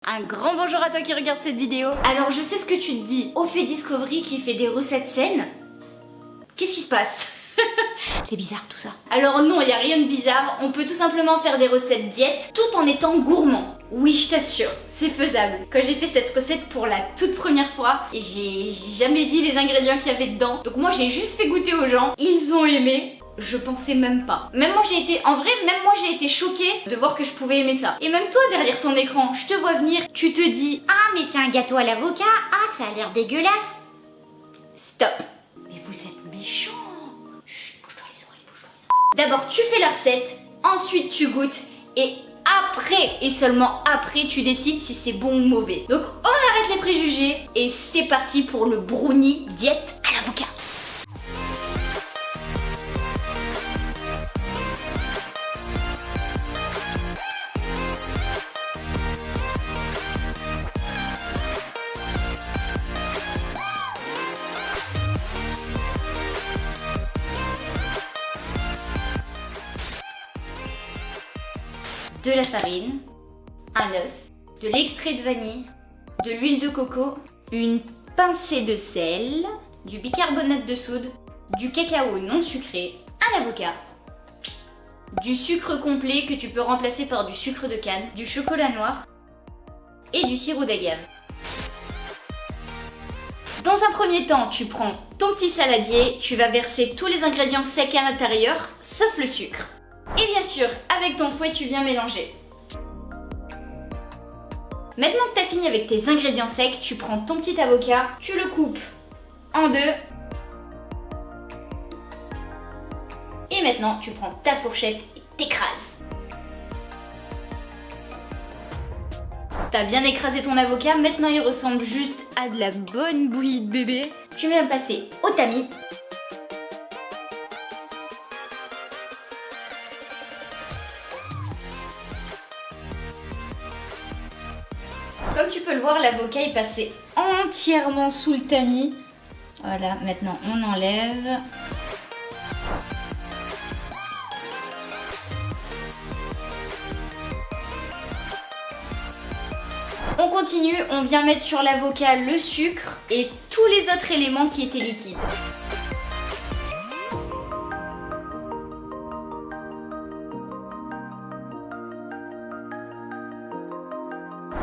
Un grand bonjour à toi qui regarde cette vidéo. Alors je sais ce que tu te dis, au fait Discovery qui fait des recettes saines. Qu'est-ce qui se passe? C'est bizarre tout ça. Alors non, il n'y a rien de bizarre, on peut tout simplement faire des recettes diète tout en étant gourmand. Oui, je t'assure, c'est faisable. Quand j'ai fait cette recette pour la toute première fois, j'ai jamais dit les ingrédients qu'il y avait dedans. Donc moi j'ai juste fait goûter aux gens, ils ont aimé. Je pensais même pas. Même moi j'ai été choquée de voir que je pouvais aimer ça. Et même toi derrière ton écran, je te vois venir, tu te dis ah mais c'est un gâteau à l'avocat, ah ça a l'air dégueulasse. Stop. Mais vous êtes méchants. Chut, bouge-toi les oreilles, bouge-toi les oreilles. D'abord tu fais la recette, ensuite tu goûtes et après et seulement après tu décides si c'est bon ou mauvais. Donc on arrête les préjugés et c'est parti pour le brownie diète à l'avocat. De la farine, un œuf, de l'extrait de vanille, de l'huile de coco, une pincée de sel, du bicarbonate de soude, du cacao non sucré, un avocat, du sucre complet que tu peux remplacer par du sucre de canne, du chocolat noir et du sirop d'agave. Dans un premier temps, tu prends ton petit saladier, tu vas verser tous les ingrédients secs à l'intérieur, sauf le sucre. Et bien sûr, avec ton fouet, tu viens mélanger. Maintenant que tu as fini avec tes ingrédients secs, tu prends ton petit avocat, tu le coupes en deux. Et maintenant, tu prends ta fourchette et t'écrases. T'as bien écrasé ton avocat, maintenant il ressemble juste à de la bonne bouillie de bébé. Tu viens passer au tamis. Comme tu peux le voir, l'avocat est passé entièrement sous le tamis. Voilà, maintenant on enlève. On continue, on vient mettre sur l'avocat le sucre et tous les autres éléments qui étaient liquides.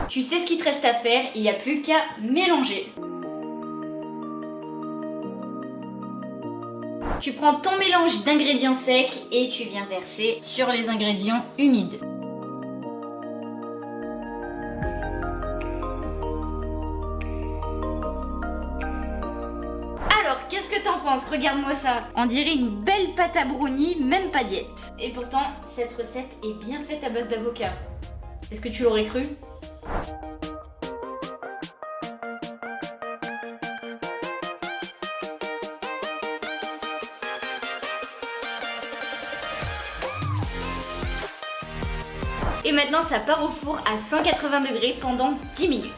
Tu sais ce qu'il te reste à faire, il n'y a plus qu'à mélanger. Tu prends ton mélange d'ingrédients secs et tu viens verser sur les ingrédients humides. Alors, qu'est-ce que t'en penses? Regarde-moi ça. On dirait une belle pâte à brownie, même pas diète. Et pourtant, cette recette est bien faite à base d'avocat. Est-ce que tu l'aurais cru? Et maintenant ça part au four à 180 degrés pendant 10 minutes.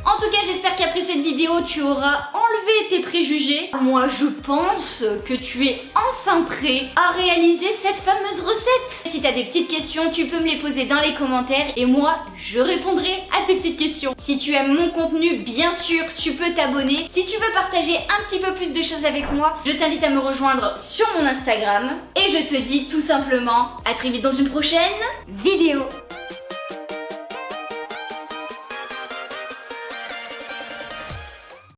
En tout cas, j'espère qu'après cette vidéo, tu auras enlevé tes préjugés. Moi, je pense que tu es enfin prêt à réaliser cette fameuse recette. Si tu as des petites questions, tu peux me les poser dans les commentaires et moi, je répondrai à tes petites questions. Si tu aimes mon contenu, bien sûr, tu peux t'abonner. Si tu veux partager un petit peu plus de choses avec moi, je t'invite à me rejoindre sur mon Instagram. Et je te dis tout simplement à très vite dans une prochaine vidéo.